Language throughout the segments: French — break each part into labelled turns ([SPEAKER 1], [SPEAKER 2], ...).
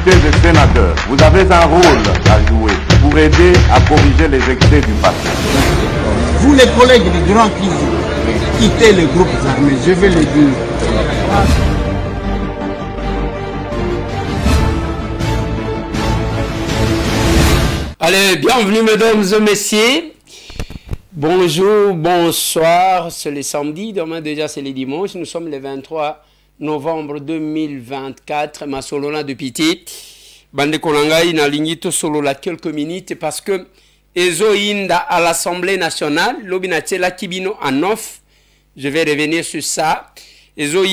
[SPEAKER 1] députés et sénateurs, vous avez un rôle à jouer pour aider à corriger les excès du passé.
[SPEAKER 2] Vous les collègues du Grand qui quittez les groupes armés, je vais le dire.
[SPEAKER 3] Allez, bienvenue mesdames et messieurs. Bonjour, bonsoir, c'est le samedi, demain déjà c'est le dimanche. Nous sommes le 23 novembre 2024. Ma solona de pitié. Bande Konangai na lingito solo la quelques minutes parce que Ezo Inda à l'Assemblée nationale, Lobinatela Kibino en off. Je vais revenir sur ça. Ezo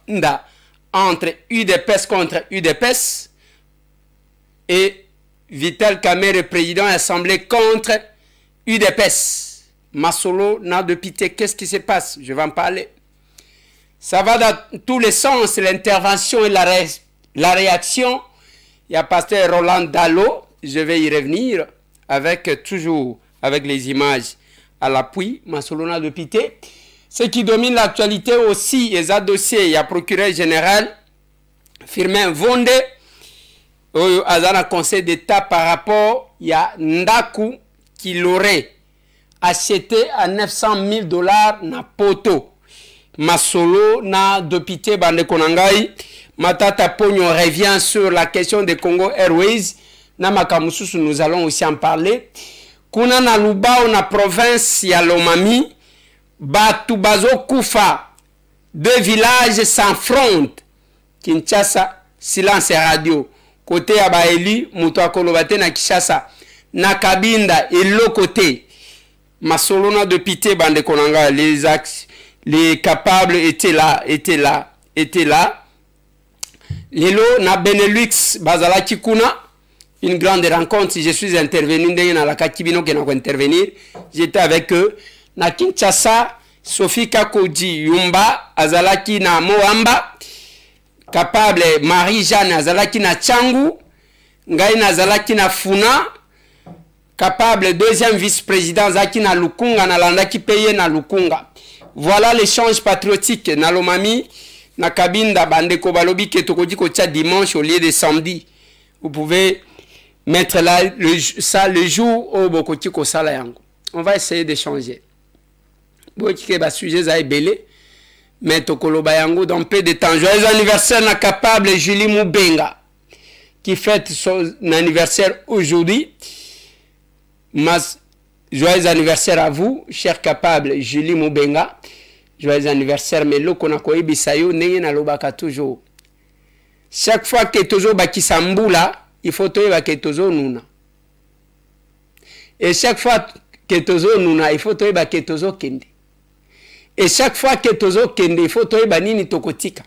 [SPEAKER 3] Inda entre UDPS contre UDPS et Vital Kamerhe, président de l'Assemblée contre UDPS. Masolo n'a de pitié. Qu'est-ce qui se passe? Je vais en parler. Ça va dans tous les sens, l'intervention et la réaction. Il y a pasteur Roland Dallot, je vais y revenir, avec toujours avec les images à l'appui. Masolo n'a de pitié. Ce qui domine l'actualité aussi, il y a dossier, il y a procureur général Firmin Vonde, au conseil d'État par rapport, il y a Ndaku qui l'aurait acheté à 900 000 $ na poto. Masolo na dopité bande konangai. Matata Pogno revient sur la question de Congo Airways. Na makamususu nous allons aussi en parler. Kuna na Lubao na province ya Lomami. Batu bazo kufa. Deux villages s'affrontent. Kinshasa, silence radio. Côté ya Baeli, Mutua Kolobate na Kishasa. Na Kabinda et l'autre côté. Masolona de pité bande konanga. Les capables étaient là. Lelo na Benelux Bazala Kikuna. Une grande rencontre. Si je suis intervenu dans la Kakibino qui n'a pas intervenir. J'étais avec eux. Na Kinshasa, Sophie Kakoji Yumba, Azalaki na Moamba. Capable Marie-Jeanne Azalaki na Changu. Ngai na Azalaki na Funa. Capable deuxième vice-président Zaki na Lukunga na Landaki payé na Lukunga. Voilà l'échange patriotique na Lomami na Kabinda Bandeko Balobi ke tokoji ko tia dimanche au lieu de samedi. Vous pouvez mettre là ça le jour au bokoti ko sala yango. On va essayer d'échanger. Bokike ba sujet za ebele. Mais tokoloba yango dans peu de temps. Joyeux anniversaire na Capable Julie Mubenga qui fête son anniversaire aujourd'hui. Joyeux anniversaire à vous, cher Capable Julie Mubenga. Joyeux anniversaire, mais l'eau qu'on a koé bisayo, n'est na lobaka toujours. Chaque fois que tozo bakisambula, il faut toye que tozo nuna. Et chaque fois que tozo nuna, il faut toye que tozo kende. Et chaque fois que tozo kende, il faut toye nini tokotika.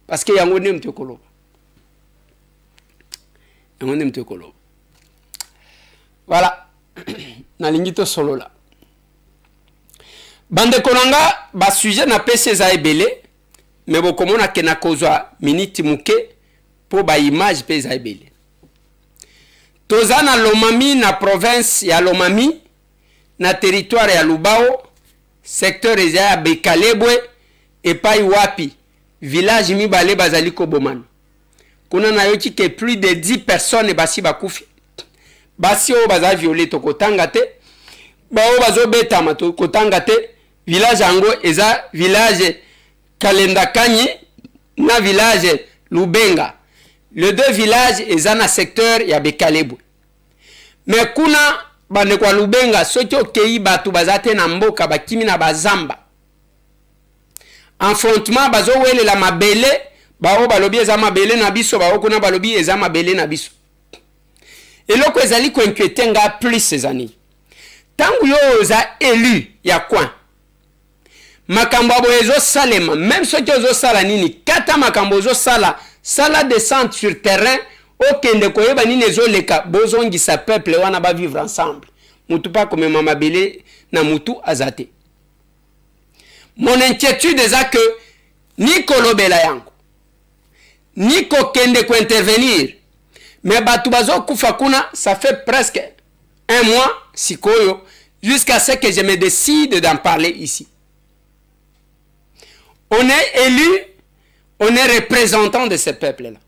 [SPEAKER 3] Parce que yango ne mtekolo. Yango ne mtekolo. Voilà. Nalingito solo là. Bande konanga ba sujet na pese za ebele mais bokomona ke na kozwa minute muke po ba image pe za ebele. Toza na Lomami na province ya Lomami na territoire ya Lubao secteur ya Bekalebwe epai wapi village mibale bazali ko bomana. Kuna na yoki ke plus de 10 personnes basi bakufi. Basi o baza violé to kotanga te ba o bazo betama to kotanga te village ango eza village Kalenda Kanyi na village Lubenga. Les deux villages eza na secteur ya Bekalebwe. Mais kuna bande kwa Lubenga soki okei batu bazate na mboka bakimi na bazamba. Affrontement bazo wele la mabele ba o balobi eza mabele na biso ba o kuna balobi eza mabele na biso. Et loko ezali ko inquiéter nga plus ces années. Tangu yo za élu ya coin. Makambo ezo salema, même ceux qui ozo sala nini, kata makambo ozo sala, sala descente sur terrain, okende koyeba nini ezo leka, bozongi sa peuple wana ba vivre ensemble. Mutu pa comme mama belé na mutu azate. Mon inquiétude est que ni kolobela yango, ni kokende ko intervenir. Mais Batubazo Koufakuna, ça fait presque un mois, sikoyo, jusqu'à ce que je me décide d'en parler ici. On est élu, on est représentant de ce peuple-là.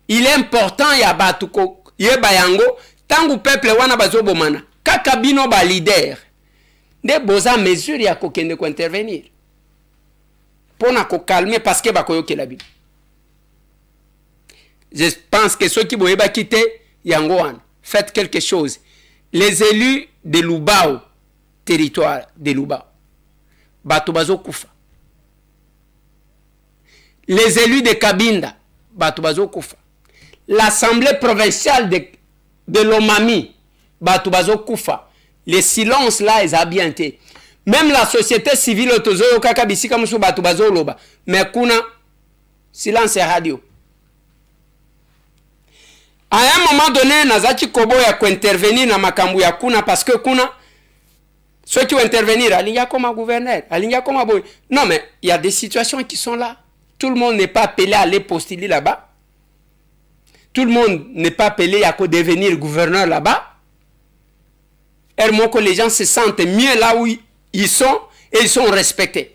[SPEAKER 3] il est important ya batu ko yeba yango tangu peuple wana bazobomana kaka bino ba leader nde boza mesure ya kokende ko intervenir pona ko calmer parce que bakoyokela bino. Je pense que ceux qui boyeba quitter yango wana faites quelque chose. Les élus de Lubao, territoire de Lubao, bato bazo kufa. Les élus de Kabinda, bato bazo kufa. L'assemblée provinciale de Lomami, bato bazo kufa. Le silence là est bien été. Même la société civile autozo kaka bisika musu bato bazo loba. Mais kuna silence radio. À un moment donné, Nazaki Kobo ya ko intervenir na makambu ya kuna parce que kuna ceux qui vont intervenir, alinga comme un gouverneur, alinga comme un boy. Non mais il y a des situations qui sont là. Tout le monde n'est pas appelé à aller postuler là-bas. Tout le monde n'est pas appelé à devenir gouverneur là-bas. Et moi que les gens se sentent mieux là où ils sont et ils sont respectés.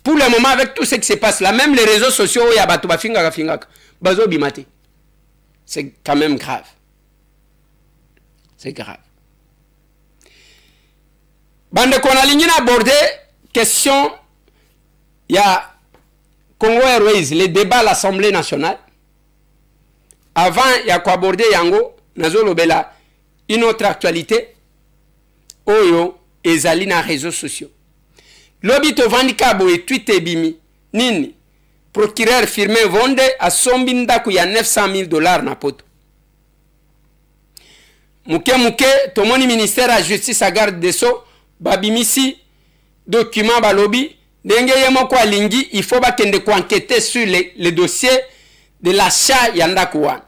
[SPEAKER 3] Pour le moment, avec tout ce qui se passe là, même les réseaux sociaux, il y a batuba fingaka fingaka. Bazo bimate. C'est quand même grave. C'est grave. Bande qu'on a ligné aborder question il y a Congo Airways, les débats à l'Assemblée nationale. Avant, il y a quoi aborder Yango, Nazolo Bela, une autre actualité. Oyo, ezali na réseaux sociaux. Lobito Vandikabo et Twitter Bimi, Nini. Procureur firmé Vonde à Sombindaku ya 900 000 $ na poto. Muke, tomoni ministère à justice à garde des Sceaux, babimisi, document balobi, denge yemo kwa lingi, il faut bakende ko enquêter sur les dossiers de l'achat yandaku wan.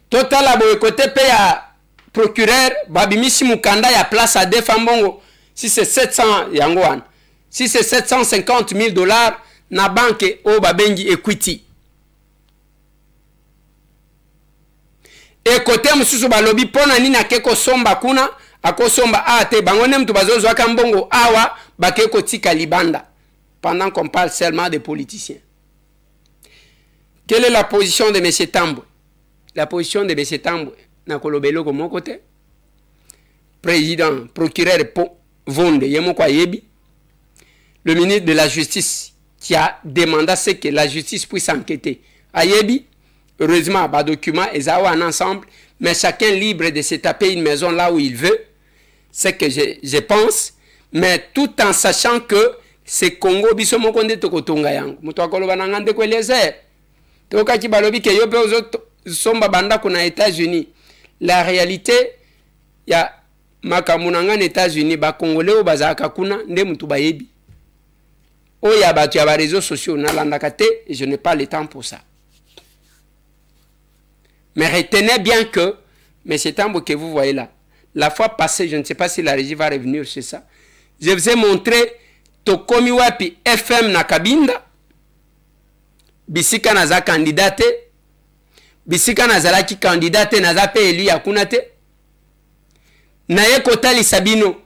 [SPEAKER 3] Total aboye côté pe ya procureur, babimisi mukanda ya place à defambongo, si c'est 700 yango wan. Si c'est 750 000 $, na banque au babengi equity. Et côté mususu balobi pona nini akeko somba kuna akosomba ate bangone mtu bazozo akambongo awa bakeko tika libanda pendant qu'on parle seulement des politiciens. Quelle est la position de M. Tambwe? La position de M. Tambwe na kolobelo ko mon côté. Président, procureur Vonde yemo kwa yebi. Le ministre de la Justice qui a demandé à ce que la justice puisse enquêter. Ayebi, heureusement, bas document, ils ont un ensemble, mais chacun libre de se taper une maison là où il veut. C'est que je pense, mais tout en sachant que c'est Congo, bisomo konde tokotonga yango. Muto akoloba nangande ko lezer. Toka ki balobi ke yope ozo somba banda kuna États-Unis. La réalité, il y a makamunanga aux États-Unis, ba Congolais o bazaka kuna nde mutu bayebi. Oh, il y a des réseaux sociaux, je n'ai pas le temps pour ça. Mais retenez bien que, mais c'est un que vous voyez là, la fois passée, je ne sais pas si la régie va revenir sur ça, je vous ai montré Tokomi Wapi FM na Kabinda, Bisika naza candidate, Bisika nazala ki candidate naza pe élu yakunate, Naye Kotali Sabino,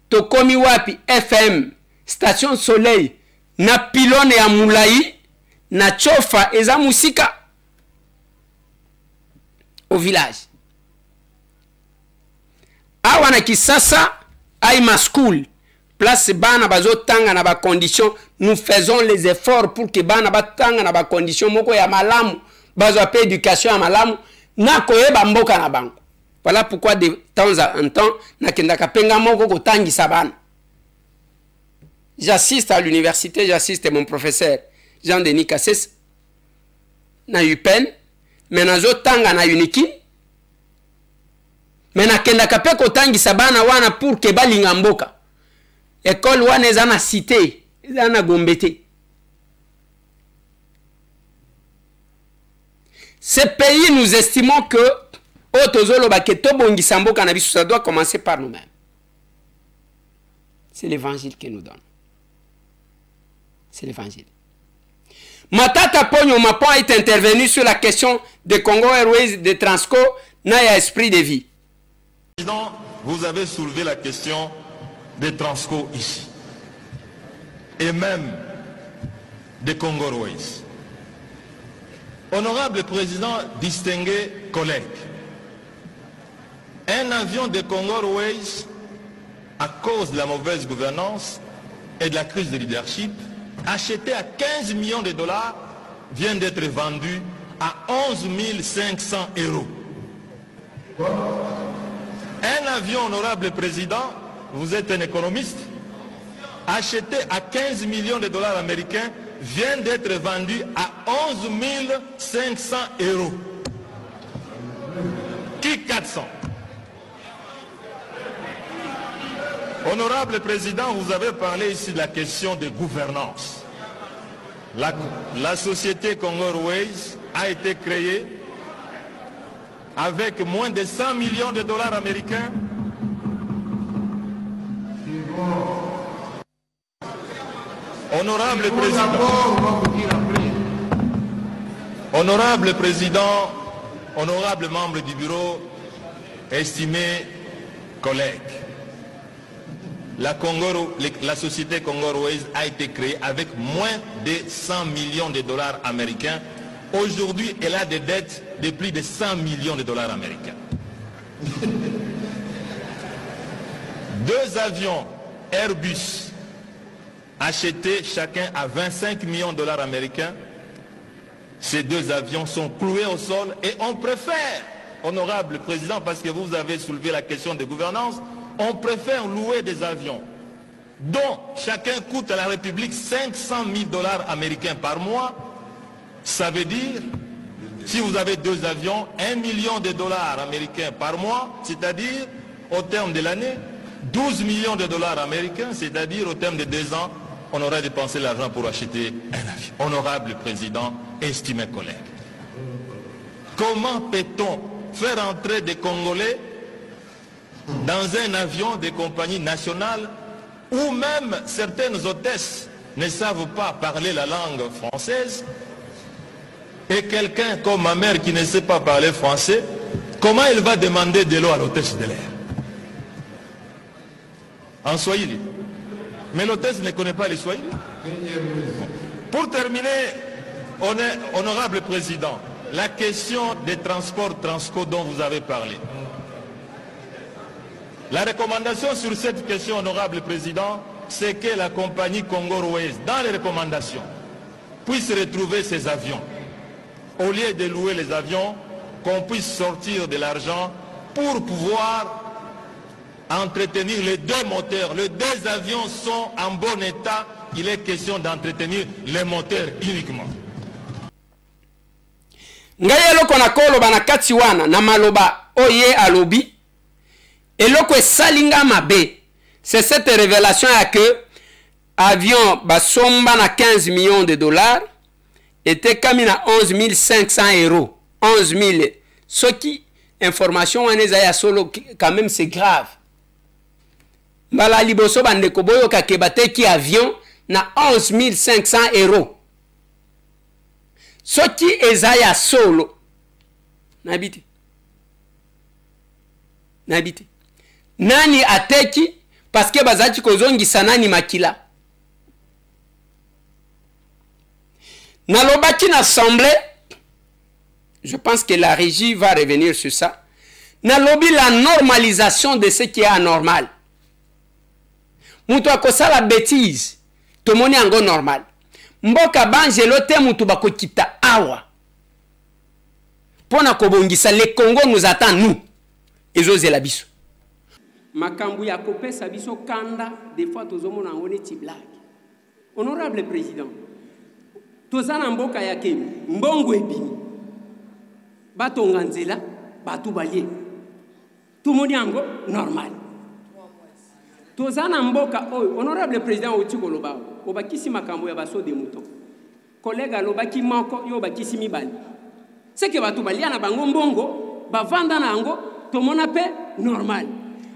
[SPEAKER 3] Tokomi Wapi FM, Station Soleil, na pilone ya Moulaï, na chofa eza musika au village. Awana Kisasa, Aïma School, place bana bazo tanga na ba conditions, nous faisons les efforts pour que bana batanga na ba conditions moko ya malamu, bazo pa éducation ya malamu, na koyeba mboka na bango. Voilà pourquoi de temps en temps, na kendaka penga moko ko tangisa bana. J'assiste à l'université, j'assiste à mon professeur Jean-Denis Kasses na UPEN, mais nazo tanga na Uniki, mais na kenda kape ko tangisa bana wana pour que balinga mboka. École wana eza na cité, eza na Gombete. Ce pays, nous estimons que ça doit commencer par nous-mêmes. C'est l'évangile qui nous donne. C'est l'évangile. Matata Pogno Mapon est intervenu sur la question de Congo Airways, de Transco, Naya Esprit de Vie.
[SPEAKER 4] Président, vous avez soulevé la question des Transco ici. Et même de Congo Airways. Honorable Président, distingués collègues, un avion de Congo Airways, à cause de la mauvaise gouvernance et de la crise de leadership, acheté à 15 millions de dollars, vient d'être vendu à 11 500 euros. Un avion, honorable Président, vous êtes un économiste, acheté à 15 millions de dollars américains, vient d'être vendu à 11 500 euros. Qui 400? Honorable Président, vous avez parlé ici de la question de gouvernance. La société Congo Airways a été créée avec moins de 100 millions de dollars américains. Honorable Président, honorable membre du bureau, estimés collègues, la société Congo Airways a été créée avec moins de 100 millions de dollars américains. Aujourd'hui, elle a des dettes de plus de 100 millions de dollars américains. 2 avions Airbus achetés chacun à 25 millions de dollars américains. Ces 2 avions sont cloués au sol et on préfère, honorable Président, parce que vous avez soulevé la question de gouvernance, on préfère louer des avions dont chacun coûte à la République 500 000 dollars américains par mois. Ça veut dire, si vous avez 2 avions, 1 million de dollars américains par mois, c'est-à-dire, au terme de l'année, 12 millions de dollars américains, c'est-à-dire, au terme de 2 ans, on aurait dépensé l'argent pour acheter un avion. Honorable Président, estimés collègues, comment peut-on faire entrer des Congolais dans un avion des compagnies nationales où même certaines hôtesses ne savent pas parler la langue française, et quelqu'un comme ma mère qui ne sait pas parler français, comment il va demander de l'eau à l'hôtesse de l'air? En Swahili. Mais l'hôtesse ne connaît pas les Swahili. Pour terminer, honorable Président, la question des transports Transco dont vous avez parlé. La recommandation sur cette question, honorable Président, c'est que la compagnie Congo Airways, dans les recommandations, puisse retrouver ses avions. Au lieu de louer les avions, qu'on puisse sortir de l'argent pour pouvoir entretenir les 2 moteurs. Les 2 avions sont en bon état. Il est question d'entretenir les moteurs uniquement.
[SPEAKER 3] Ngai eloko na koloba na kati wana na maloba oye alobi eloko esalinga mabe. C'est cette révélation à que avion basomba na 15 millions de dollars était comme à 11 500 euros. 11 000. Ce qui, information, solo, quand même, c'est grave. Mbala liboso bandeko boyo kakebate ki avion na 11 500 euros. Ce qui est solo. Nabiti. Nabiti. Nani ateki parce que bazati kozongi sanani makila. Nalobaki n'assemblée, je pense que la régie va revenir sur ça. Nalobi la normalisation de ce qui est anormal. Mutu akosa la bêtise, to moni ango normal. Mboka banjelo te mutu bakokita awa. Pona kobongisa le Congo nous attend nous. Ezoze la biso. Makambu ya kopesa biso kanda des fois tozomona ngone ti blague. Honorable Président, tozana mboka yake mbongo ebini batonga nzela batu balie tumoni yango normal tozana mboka oyo honorable Président otikoloba obakisi makambo ya baso de mouton collègue alobaki moko yo bakisi mibali c'est que batu balia na bango mbongo bavanda na yango tomona pe normal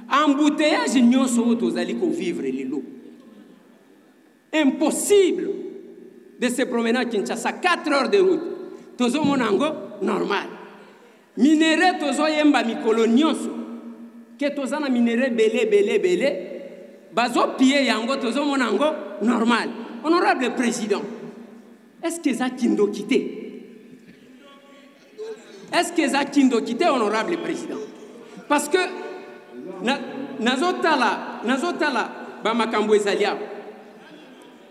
[SPEAKER 3] embouteillage nyonso tozali ko vivre lelo impossible de se promener à Kinshasa 4 heures de route. Tozo monango normal. Minéré tozo yemba mikolo nyonso. Ke tozana minéré belé. Bazo piller yango tozo monango normal. Honorable Président.
[SPEAKER 5] Est-ce que ça kindo quitté? Est-ce que ça kindo quitté, honorable président? Parce que nazotala ba makambo ezalia.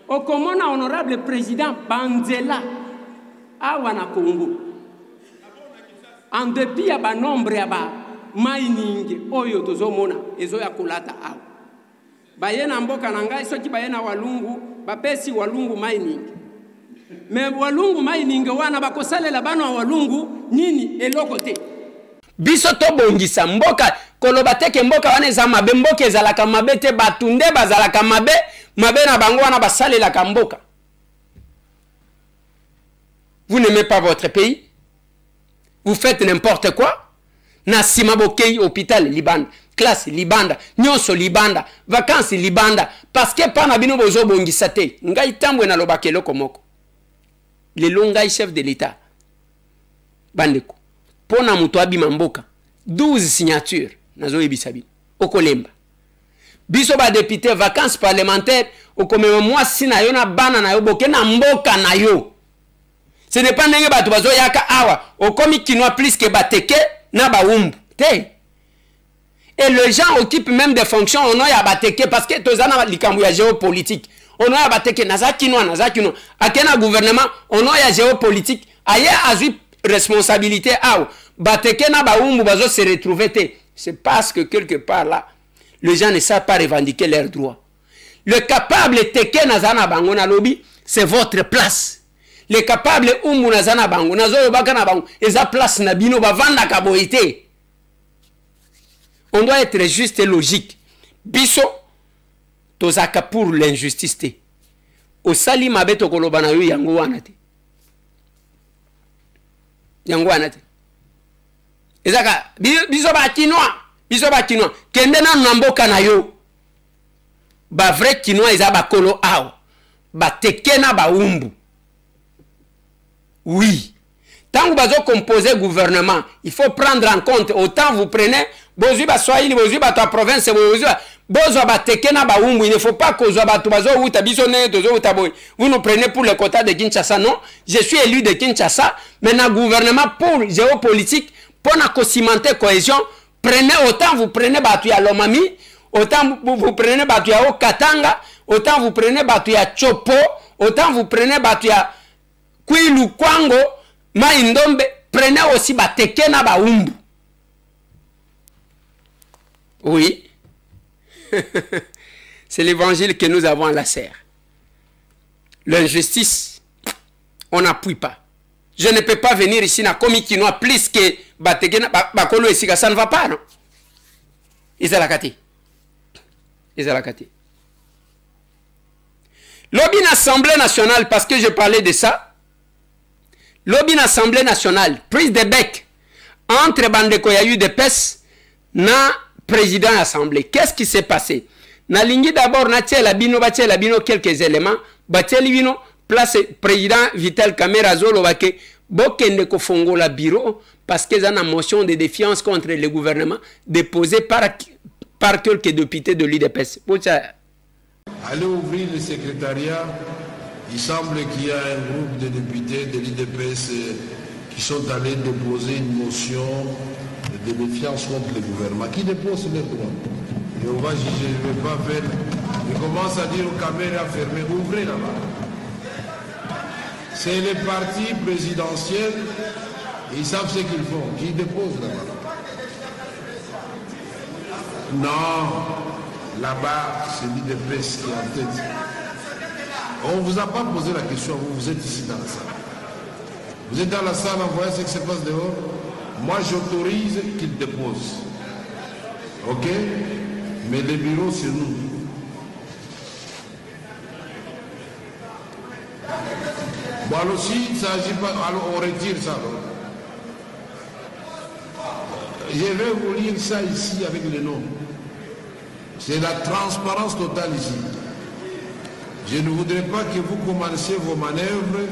[SPEAKER 5] Okomona honorable président Banzela awa na Congo. En dépit ya ba nombre ya ba mining oyo tozomona ezo ya kolata awa. Bayena mboka na ngai soki bayena walungu bapesi walungu mining. Mais walungu mining wana bakosalela bana walungu nini eloko te.
[SPEAKER 3] Biso to bongisa mboka koloba teke mboka wana eza mabe mboka ezalaka mabe te batunde bazalaka mabe na bango wana basalelaka mboka. Vous n'aimez pas votre pays? Vous faites n'importe quoi? Na sima bokei hôpital libanda, classe libanda, nyonso libanda, vacances libanda, parce que pana bino bozo bongisa te. Ngai tambwe na lobake loko moko. Le longai chef de l'État. Bandeko. Pona muto abima mboka. 12 signatures. Nazo ebisabi. Okolemba. Biso ba député vacances parlementaires. Okomema mwasi na yo na bana na yo boke na mboka na yo. Ce n'est pas nenge batu bazo yaka awa. Okomi kinwa plus que bateke na ba umbu. Te. Et les gens occupent même des fonctions on a bateke parce que tozana likambu ya géopolitique. On a bateke naza kinwa. Akena gouvernement on a géopolitique. Aye azu responsabilité awa. Bateke na ba umbu bazo se retrouver te. C'est parce que quelque part là les gens ne savent pas revendiquer leurs droits. Le capable teke nazana bango na lobby, c'est votre place. Le capable umbu nazana bango, nazo baka na bango, eza place na bino bavanda kaboite. On doit être juste et logique. Biso tozaka pour l'injustice te. Osali mabe to koloba na yo yango wana te. Yango wana te. Ezaka biso ba kinwa, kende na mboka na yo. Ba vrai kinwa eza ba kolo aw. Ba teke na ba umbu. Oui. Tant que vous composez gouvernement, il faut prendre en compte, autant vous prenez, bozu ba Swahili, bozu ba ta province, bozu ba teke na ba umbu, il ne faut pas que vous nous prenez pour le quota de Kinshasa, non. Je suis élu de Kinshasa, mais dans le gouvernement pour géopolitique, pour cimenter cohésion, prenez autant vous prenez batu ya Lomami, autant vous prenez batu ya Okatanga, autant vous prenez batu ya Chopo, autant vous prenez batu ya Kwilu Kwango, Maïndombe, prenez aussi bateke na ba umbu. Oui. C'est l'évangile que nous avons à la serre. L'injustice, on n'appuie pas. Je ne peux pas venir ici na komi kinoa plus que bateke na bakolo esika, ça ne va pas, non? Izalakati. Lobby l'Assemblée nationale, parce que je parlais de ça. Lobby l'Assemblée nationale, prise de bec entre Bandeko ya UDPS na président de l'Assemblée. Qu'est-ce qui s'est passé? Na lingi d'abord na tchela bino quelques éléments, bateli bino place président Vital Kamerhe Zolo bake bokende ko fongola bureau parce que y a une motion de défiance contre le gouvernement déposée par quelques députés de l'UDPS.
[SPEAKER 6] Allez ouvrir le secrétariat. Il semble qu'il y a un groupe de députés de l'UDPS qui sont allés déposer une motion de défiance contre le gouvernement. Qui dépose les droits? Et on va juger, je ne vais pas faire. Il commence à dire aux caméras fermées, ouvrez là-bas. C'est les partis présidentiels, ils savent ce qu'ils font. Qui dépose là-bas? Non, là-bas, c'est l'UDPS qui est en tête. On ne vous a pas posé la question, vous êtes ici dans la salle. Vous êtes dans la salle, vous voyez ce qui se passe dehors. Moi, j'autorise qu'ils déposent. Ok? Mais les bureaux, c'est nous. Bon, alors si il ne s'agit pas, alors on retire ça. Alors. Je vais vous lire ça ici avec les noms. C'est la transparence totale ici. Je ne voudrais pas que vous commenciez vos manœuvres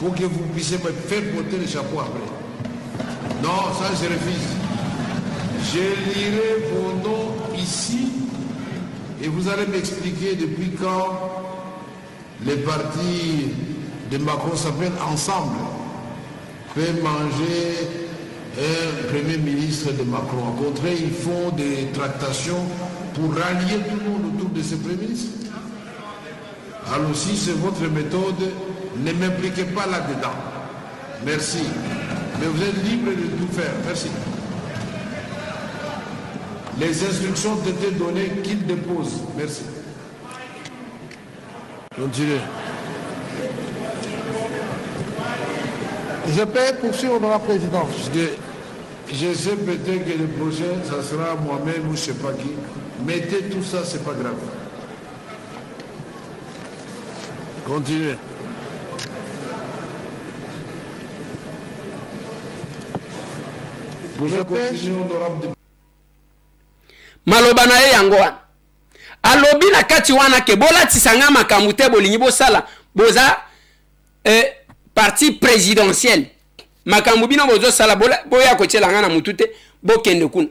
[SPEAKER 6] pour que vous puissiez me faire porter le chapeau après. Non, ça je refuse. Je lirai vos noms ici et vous allez m'expliquer depuis quand les partis de Macron s'appelle Ensemble, peut manger un premier ministre de Macron. Au contraire, ils font des tractations pour rallier tout le monde autour de ce premier ministre. Alors si c'est votre méthode, ne m'impliquez pas là-dedans. Merci. Mais vous êtes libre de tout faire. Merci. Les instructions ont été données qu'il dépose. Merci. Continuez.
[SPEAKER 2] Je peux poursuivre, Honorable Président.
[SPEAKER 6] Je sais peut-être que le prochain, ça sera moi-même ou je ne sais pas qui. Mettez tout ça, c'est pas grave. Continuez. Vous continuez, honorable.
[SPEAKER 3] Maloba na ye yango wana alobi na kati wana ke bolatisanga makambo te bolingi bosala boza parti présidentiel makambo bino bozosala boya kotielanga na mutu te bokende kuna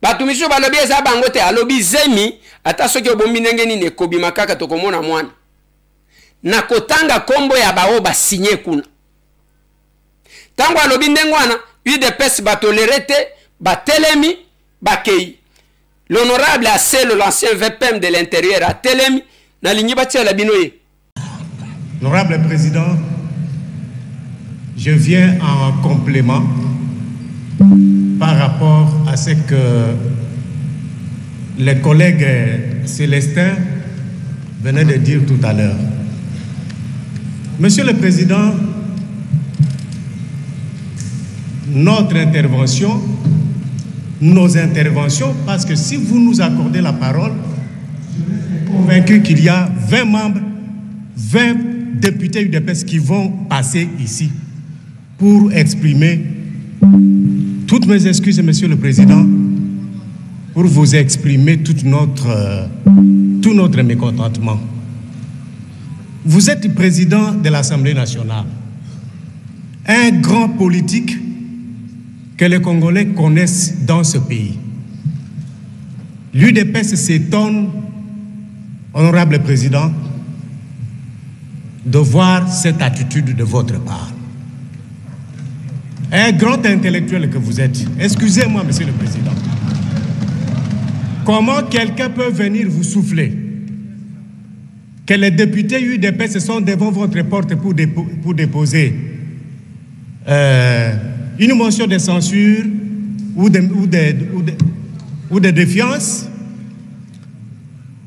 [SPEAKER 3] bato miso balobi eza bango te alobi zemi ata soki obombi ndenge nini ekobima kaka tokomona mwana na kotanga kombo ya bao basinye kuna tango alobi ndenge wana UDPS batolere te batelemi bakei l'honorable Asselo l'ancien VPM de l'intérieur a telemi na lingi batia la binoye.
[SPEAKER 7] Honorable Président, je viens en complément par rapport à ce que les collègues Célestin venaient de dire tout à l'heure. Monsieur le Président, notre intervention, nos interventions, parce que si vous nous accordez la parole, je suis convaincu qu'il y a 20 membres, 20 députés UDPS qui vont passer ici pour exprimer toutes mes excuses, Monsieur le Président, pour vous exprimer tout notre mécontentement. Vous êtes président de l'Assemblée nationale, un grand politique que les Congolais connaissent dans ce pays. L'UDPS s'étonne, honorable président, de voir cette attitude de votre part. Un grand intellectuel que vous êtes, excusez-moi, monsieur le président, comment quelqu'un peut venir vous souffler que les députés UDPS sont devant votre porte pour déposer une motion de censure ou de défiance.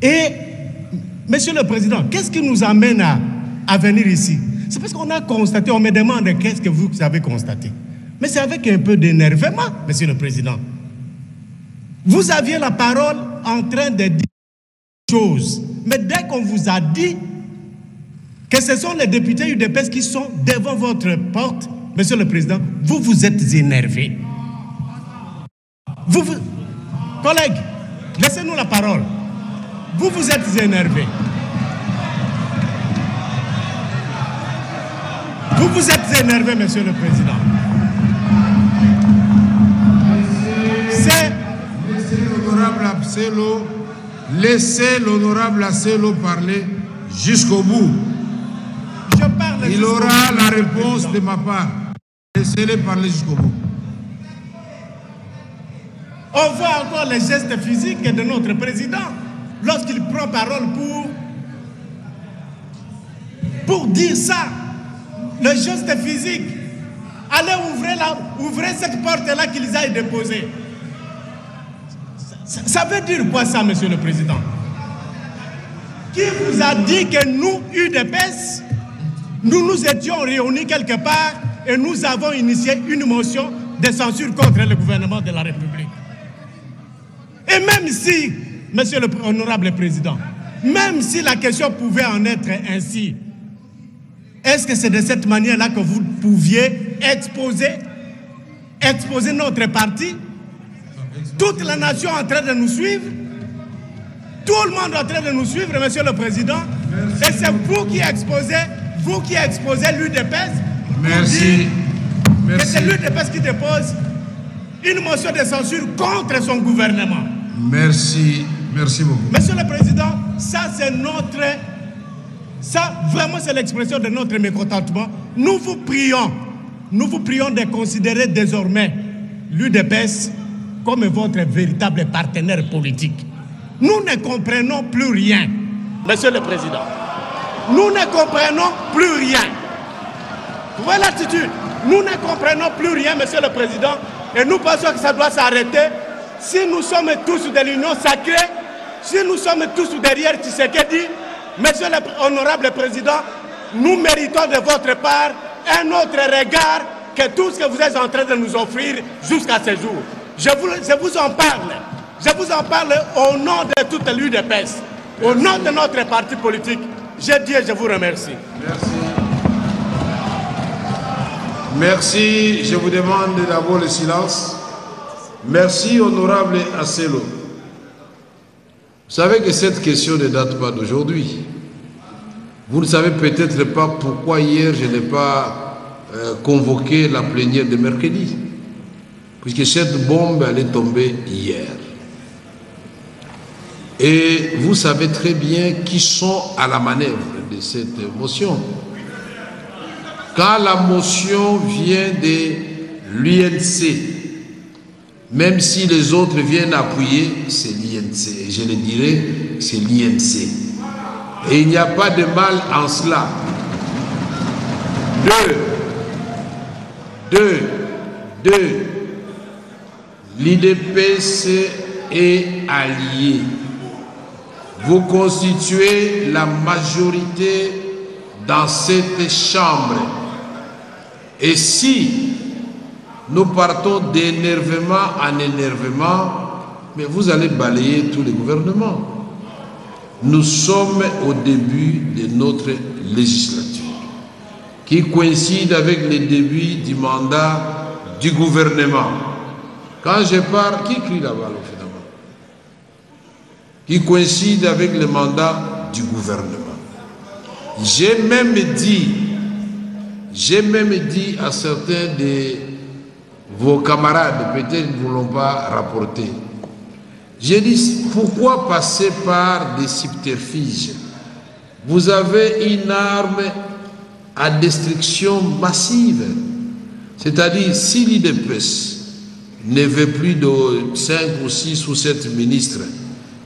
[SPEAKER 7] Et, Monsieur le Président, qu'est-ce qui nous amène à venir ici? C'est parce qu'on a constaté, on me demande qu'est-ce que vous avez constaté. Mais c'est avec un peu d'énervement, Monsieur le Président. Vous aviez la parole en train de dire des choses. Mais dès qu'on vous a dit que ce sont les députés UDPS qui sont devant votre porte, Monsieur le Président, vous vous êtes énervé. Collègues, laissez-nous la parole. Vous vous êtes énervé. Vous vous êtes énervé, Monsieur le Président.
[SPEAKER 6] Laissez l'honorable Asselo parler jusqu'au bout. Il aura la réponse de ma part. Laissez-les parler jusqu'au bout.
[SPEAKER 7] On voit encore les gestes physiques de notre président lorsqu'il prend parole pour dire ça. Le geste physique. Allez ouvrez cette porte-là qu'ils aillent déposer. Ça veut dire quoi ça, Monsieur le Président? Qui vous a dit que nous, UDPS, nous étions réunis quelque part et nous avons initié une motion de censure contre le gouvernement de la République? Et même si, Monsieur le Honorable Président, même si la question pouvait en être ainsi, est-ce que c'est de cette manière-là que vous pouviez exposer notre parti? Toute la nation en train de nous suivre, tout le monde en train de nous suivre, Monsieur le Président. Merci. Et c'est vous qui exposez l'UDPS.
[SPEAKER 6] Merci.
[SPEAKER 7] Et c'est l'UDPS qui dépose une motion de censure contre son gouvernement.
[SPEAKER 6] Merci. Merci beaucoup.
[SPEAKER 7] Monsieur le Président, ça c'est notre Ça, vraiment, c'est l'expression de notre mécontentement. Nous vous prions de considérer désormais l'UDPS comme votre véritable partenaire politique. Nous ne comprenons plus rien, Monsieur le Président. Nous ne comprenons plus rien. Vous voyez l'attitude? Nous ne comprenons plus rien, Monsieur le Président, et nous pensons que ça doit s'arrêter. Si nous sommes tous de l'Union sacrée, si nous sommes tous derrière Tshisekedi, Monsieur l'honorable Président, nous méritons de votre part un autre regard que tout ce que vous êtes en train de nous offrir jusqu'à ce jour. Je vous en parle. Je vous en parle au nom de toute l'UDPS, au nom de notre parti politique. Je dis et je vous remercie.
[SPEAKER 6] Merci. Merci. Je vous demande d'abord le silence. Merci, honorable Asselo. Vous savez que cette question ne date pas d'aujourd'hui. Vous ne savez peut-être pas pourquoi hier je n'ai pas convoqué la plénière de mercredi. Puisque cette bombe allait tomber hier. Et vous savez très bien qui sont à la manœuvre de cette motion. Quand la motion vient de l'UNC, même si les autres viennent appuyer, c'est l'INC. Et je le dirais, c'est l'INC. Et il n'y a pas de mal en cela. Deux. L'IDPS est allié. Vous constituez la majorité dans cette chambre. Et si nous partons d'énervement en énervement, mais vous allez balayer tous les gouvernements. Nous sommes au début de notre législature, qui coïncide avec le début du mandat du gouvernement. Quand je parle, qui crie là-bas, finalement? Qui coïncide avec le mandat du gouvernement. J'ai même dit à certains de vos camarades, peut-être ils ne vous l'ont pas rapporté. J'ai dit, pourquoi passer par des subterfuges? Vous avez une arme à destruction massive. C'est-à-dire, si l'IDPS ne veut plus de 5 ou 6 ou 7 ministres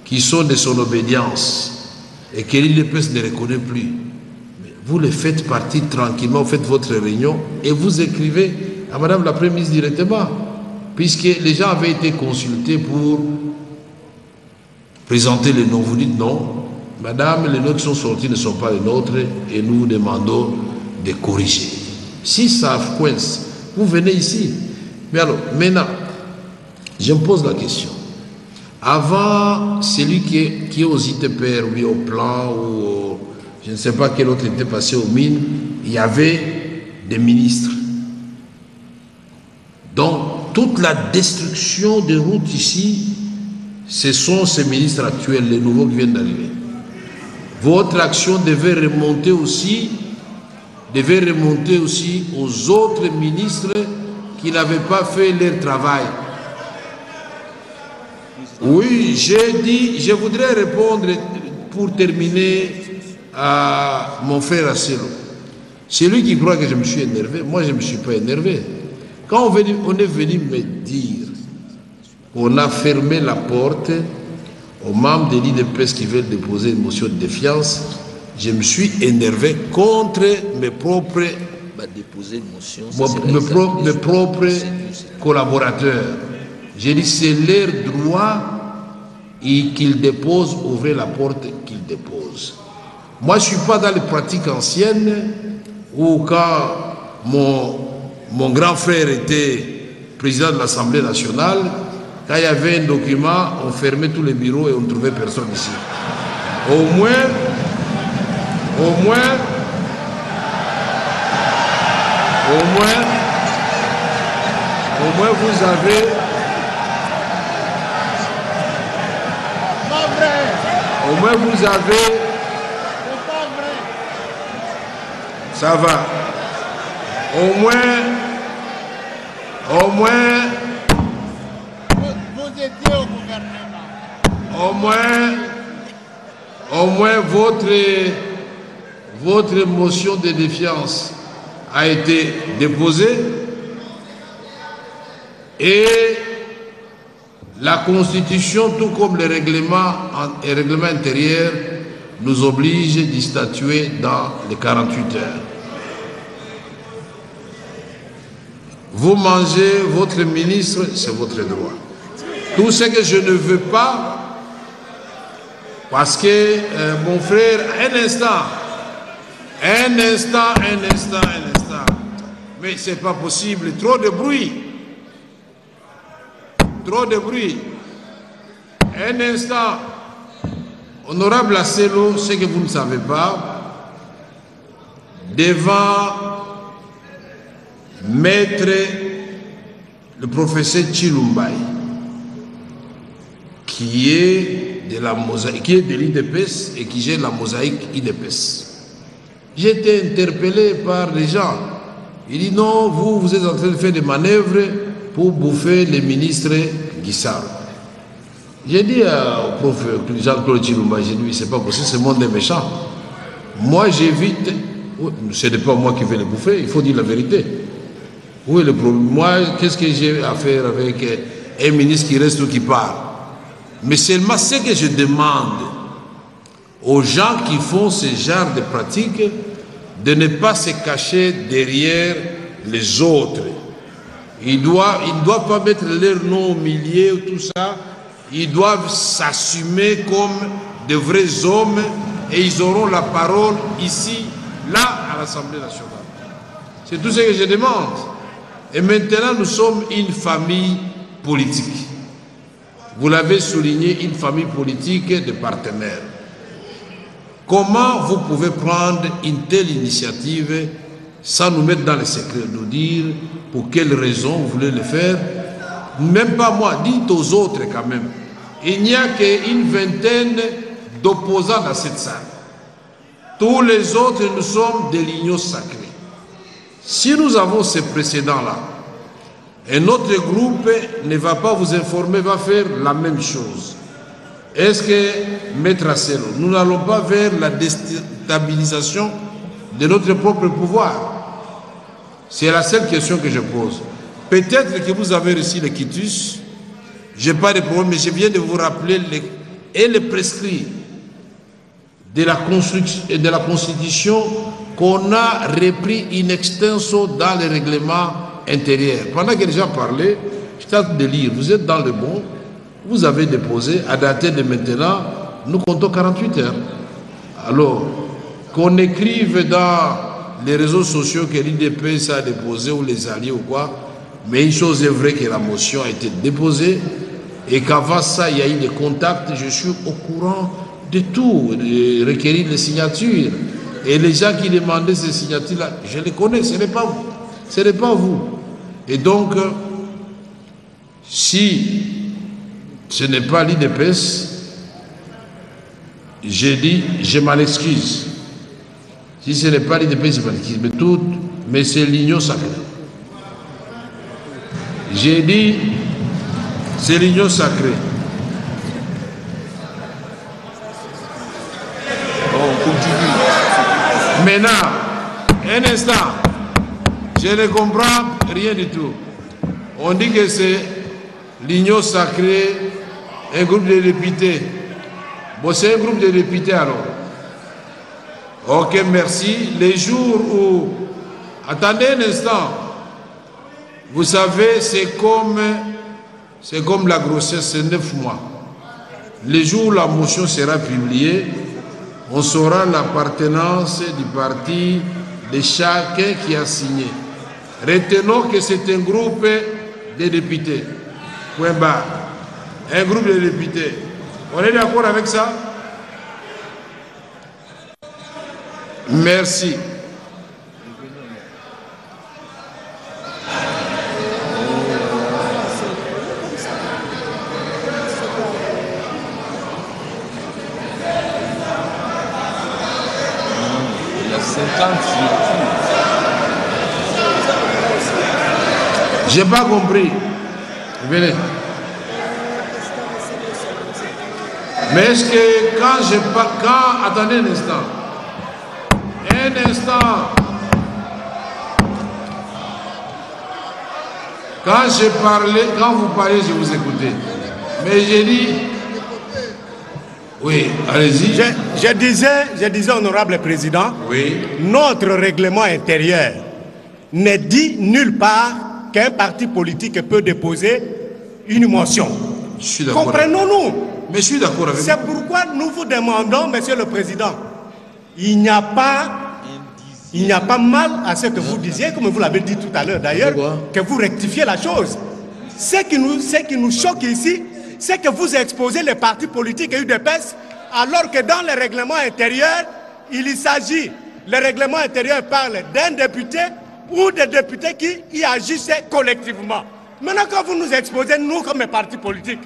[SPEAKER 6] qui sont de son obédience et que l'IDPS ne reconnaît plus, vous les faites partir tranquillement, vous faites votre réunion et vous écrivez à Madame la Première ministre directement, puisque les gens avaient été consultés pour présenter les noms. Vous dites non, Madame, les noms qui sont sortis ne sont pas les nôtres et nous vous demandons de corriger. Si ça coince, vous venez ici. Mais alors, maintenant, je me pose la question. Avant, celui qui est aux ITPR, ou au plan, ou je ne sais pas quel autre était passé aux mines, il y avait des ministres. Donc, toute la destruction des routes ici, ce sont ces ministres actuels, les nouveaux qui viennent d'arriver. Votre action devait remonter aussi aux autres ministres qui n'avaient pas fait leur travail. Oui, j'ai dit, je voudrais répondre pour terminer à mon frère Asselo. C'est lui qui croit que je me suis énervé. Moi, je ne me suis pas énervé. Quand on est venu me dire qu'on a fermé la porte aux membres de l'IDPS qui veulent déposer une motion de défiance, je me suis énervé contre mes propres, mes propres collaborateurs. J'ai dit c'est leur droit et qu'ils déposent, ouvrez la porte qu'ils déposent. Moi je ne suis pas dans les pratiques anciennes où quand mon grand frère était président de l'Assemblée nationale, quand il y avait un document, on fermait tous les bureaux et on ne trouvait personne ici. Au moins vous avez... Au moins vous avez... Ça va. Au moins...
[SPEAKER 2] Vous étiez au gouvernement.
[SPEAKER 6] Au moins votre motion de défiance a été déposée et la Constitution, tout comme les règlements intérieurs, nous oblige d'y statuer dans les 48 heures. Vous mangez votre ministre, c'est votre droit. Tout ce que je ne veux pas, parce que mon frère, un instant, mais c'est pas possible, trop de bruit. Trop de bruit. Un instant, honorable Asselo, ce que vous ne savez pas, devant maître le professeur Chilumbaï, qui est de la mosaïque, qui est de l'IDPS et qui gère la mosaïque IDPS. J'ai été interpellé par les gens. Il dit non, vous êtes en train de faire des manœuvres pour bouffer les ministres Guissard. J'ai dit au prof Jean-Claude Chilumba, j'ai dit c'est pas possible, ce monde est méchant. Moi j'évite, ce n'est pas moi qui vais les bouffer, il faut dire la vérité. Oui, le problème, moi qu'est-ce que j'ai à faire avec un ministre qui reste ou qui part? Mais seulement ce que je demande aux gens qui font ce genre de pratiques, de ne pas se cacher derrière les autres. Ils ne doivent pas mettre leur nom au milieu, tout ça. Ils doivent s'assumer comme de vrais hommes et ils auront la parole ici, là, à l'Assemblée nationale. C'est tout ce que je demande. Et maintenant, nous sommes une famille politique. Vous l'avez souligné, une famille politique de partenaires. Comment vous pouvez prendre une telle initiative sans nous mettre dans les secrets, nous dire pour quelles raisons vous voulez le faire? Même pas moi, dites aux autres quand même. Il n'y a qu'une vingtaine d'opposants dans cette salle. Tous les autres, nous sommes des lignes sacrées. Si nous avons ce précédent-là, un autre groupe ne va pas vous informer, va faire la même chose. Est-ce que, Maître Asselo, nous n'allons pas vers la déstabilisation de notre propre pouvoir? C'est la seule question que je pose. Peut-être que vous avez reçu le quitus, je n'ai pas de problème, mais je viens de vous rappeler les prescrits de la Constitution qu'on a repris in extenso dans les règlements intérieurs. Pendant que les gens parlaient, je tente de lire, vous êtes dans le bon, vous avez déposé, à dater de maintenant, nous comptons 48 heures. Alors, qu'on écrive dans les réseaux sociaux que l'IDPS a déposé ou les alliés ou quoi, mais une chose est vraie que la motion a été déposée et qu'avant ça, il y a eu des contacts, je suis au courant de tout, de requérir les signatures. Et les gens qui demandaient ces signatures-là, je les connais, ce n'est pas vous. Ce n'est pas vous. Et donc, si ce n'est pas l'IDPS, j'ai dit, je m'en excuse. Si ce n'est pas l'IDPS, je m'en excuse. Mais c'est l'union sacrée. J'ai dit, c'est l'union sacrée. On continue. Maintenant, un instant, je ne comprends rien du tout. On dit que c'est l'union sacrée, un groupe de députés. Bon, c'est un groupe de députés alors. Ok, merci. Les jours où... Attendez un instant. Vous savez, c'est comme la grossesse, c'est 9 mois. Les jours où la motion sera publiée, on saura l'appartenance du parti de chacun qui a signé. Retenons que c'est un groupe de députés. Point barre. Un groupe de députés. On est d'accord avec ça? Merci. J'ai pas compris. Venez. Mais est-ce que attendez un instant. Un instant. Quand vous parlez, je vous écoutais. Mais j'ai dit... Oui, allez-y.
[SPEAKER 7] Je disais, honorable président,
[SPEAKER 6] oui.
[SPEAKER 7] Notre règlement intérieur ne dit nulle part qu'un parti politique peut déposer une motion.
[SPEAKER 6] Je suis d'accord.
[SPEAKER 7] Comprenons-nous.
[SPEAKER 6] Mais je suis d'accord avec vous.
[SPEAKER 7] C'est pourquoi nous vous demandons, monsieur le président, il n'y a pas mal à ce que vous disiez, comme vous l'avez dit tout à l'heure d'ailleurs, que vous rectifiez la chose. Ce qui nous choque ici, c'est que vous exposez les partis politiques et UDPS, alors que dans le règlement intérieur, il s'agit, le règlement intérieur parle d'un député ou des députés qui y agissaient collectivement. Maintenant, quand vous nous exposez, nous, comme partis politiques,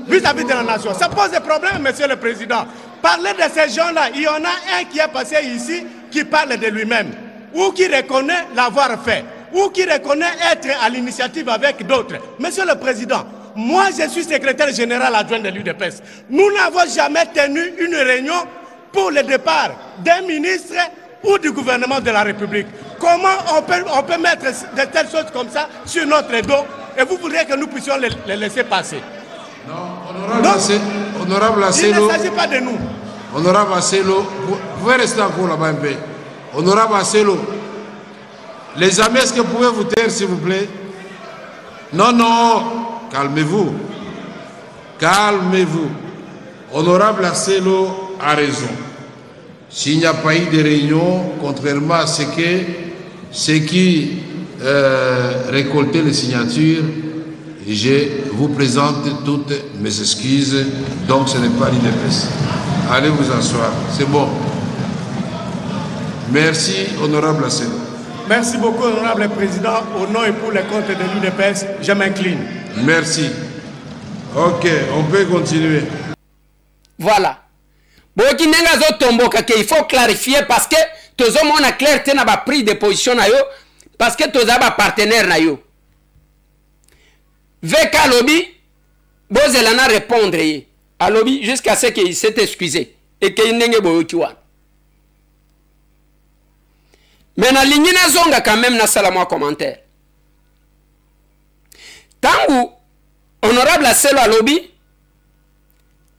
[SPEAKER 7] vis-à-vis de la nation, ça pose des problèmes, monsieur le président. Parlez de ces gens-là. Il y en a un qui est passé ici, qui parle de lui-même, ou qui reconnaît l'avoir fait, ou qui reconnaît être à l'initiative avec d'autres. Monsieur le président, moi, je suis secrétaire général adjoint de l'UDPS. Nous n'avons jamais tenu une réunion pour le départ d'un ministre ou du gouvernement de la République. Comment on peut mettre de telles choses comme ça sur notre dos et vous voudriez que nous puissions les laisser passer?
[SPEAKER 6] Non, honorable Asselo.
[SPEAKER 7] Il ne s'agit pas de nous.
[SPEAKER 6] Honorable Asselo, vous pouvez rester encore là-bas un peu. Honorable Asselo, les amis, est-ce que vous pouvez vous taire, s'il vous plaît? Non, non. Calmez-vous. Calmez-vous. Honorable Asselo a raison. S'il n'y a pas eu de réunion, contrairement à ceux qui récoltaient les signatures, je vous présente toutes mes excuses. Donc ce n'est pas l'IDPS. Allez vous asseoir. C'est bon. Merci, honorable Asselo.
[SPEAKER 7] Merci beaucoup, honorable président. Au nom et pour les comptes de l'UDPS, je m'incline.
[SPEAKER 6] Merci. Ok, on peut continuer.
[SPEAKER 3] Voilà. Bon, il faut clarifier parce que tous les gens ont clarté n'a pas pris de position parce que tous les partenaires na yo. VK lobby, Bozelana répondre à lobby jusqu'à ce qu'il s'est excusé et qu'il n'ait pas. Mais na ligne na zonga quand même na salamo commentaire. Tangu honorable Asselo à lobby,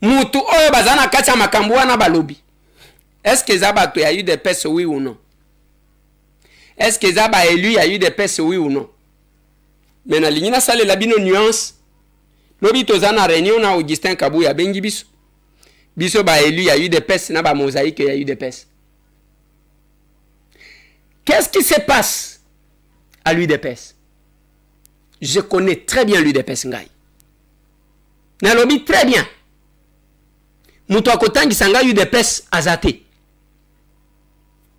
[SPEAKER 3] mutu oyo bazana kacha makambua na balobi. Est-ce que Zaba a eu des pèses oui ou non? Est-ce que Zaba élu a eu des pèses oui ou non? Mais na ligne na sale la bino nuance. Lobi tozana réunion na Augustin Kabouya bengi biso. Biso ba élu a eu des pèses na ba mosaïque a eu des pèses. Qu'est-ce qui se passe à l'UDPS? Je connais très bien l'UDPS Ngai. Nalobi très bien. Moutoua Kotangi Sanga UDPS Azate.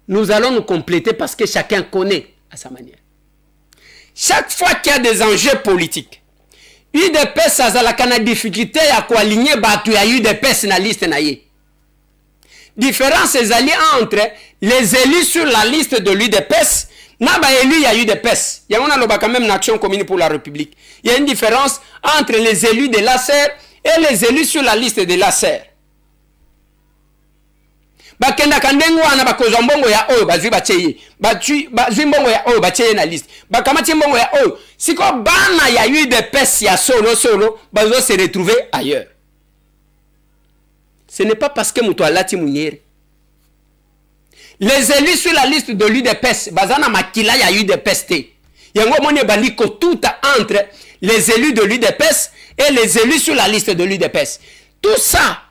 [SPEAKER 3] Nous allons nous compléter parce que chacun connaît à sa manière. Chaque fois qu'il y a des enjeux politiques, UDPS Azalaka na difficulté à aligner batu ya UDPS na liste na ye. Différence ezali entre les élus sur la liste de l'UDPS, n'a pas élu, il y a eu des PES. Il y a quand même une action commune pour la République. Il y a une différence entre les élus de l'ACER et les élus sur la liste de l'ACER. Bakenda kandengu wana bakoza mbongo ya oyo bazwi bacheye. Bazwi mbongo ya oyo bacheye na liste. Bakamati mbongo ya oyo. Siko bana ya eu des PES ya solo, bazo se retrouver ailleurs. Ce n'est pas parce que Moutoua Lati Mouniere. Les élus sur la liste de l'UDPS, Bazana Makila, il y a eu des pestés. Il y a un baliko tout entre les élus de l'UDPS et les élus sur la liste de l'UDPS. Tout ça,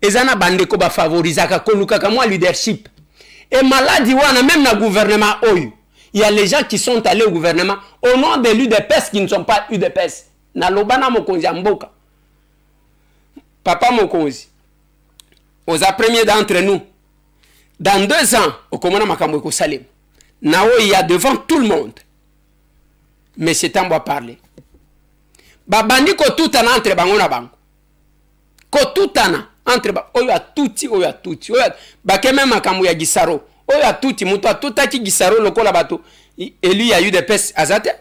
[SPEAKER 3] Ezana Bandeko ba favorisaka koluka kama leadership. Et maladi wana même na gouvernement oyo. Il y a les gens qui sont allés au gouvernement au nom de l'UDPS qui ne sont pas UDPS. Na lobana mokonzi mboka. Papa mokonzi. Aux premiers d'entre nous. Dans 2 ans, au commandant Makambo Salem, Nao il y a devant tout le monde. Mais c'est un bois parler. Babandi ko tutana entre bangona bango. Ko tutana entre ba oyo atuti oyo atuti. Oyo bakeme Makambo ya Gisaro. Oyo atuti muto atutaki Gisaro lokola bato. Et lui a eu des pèses azate.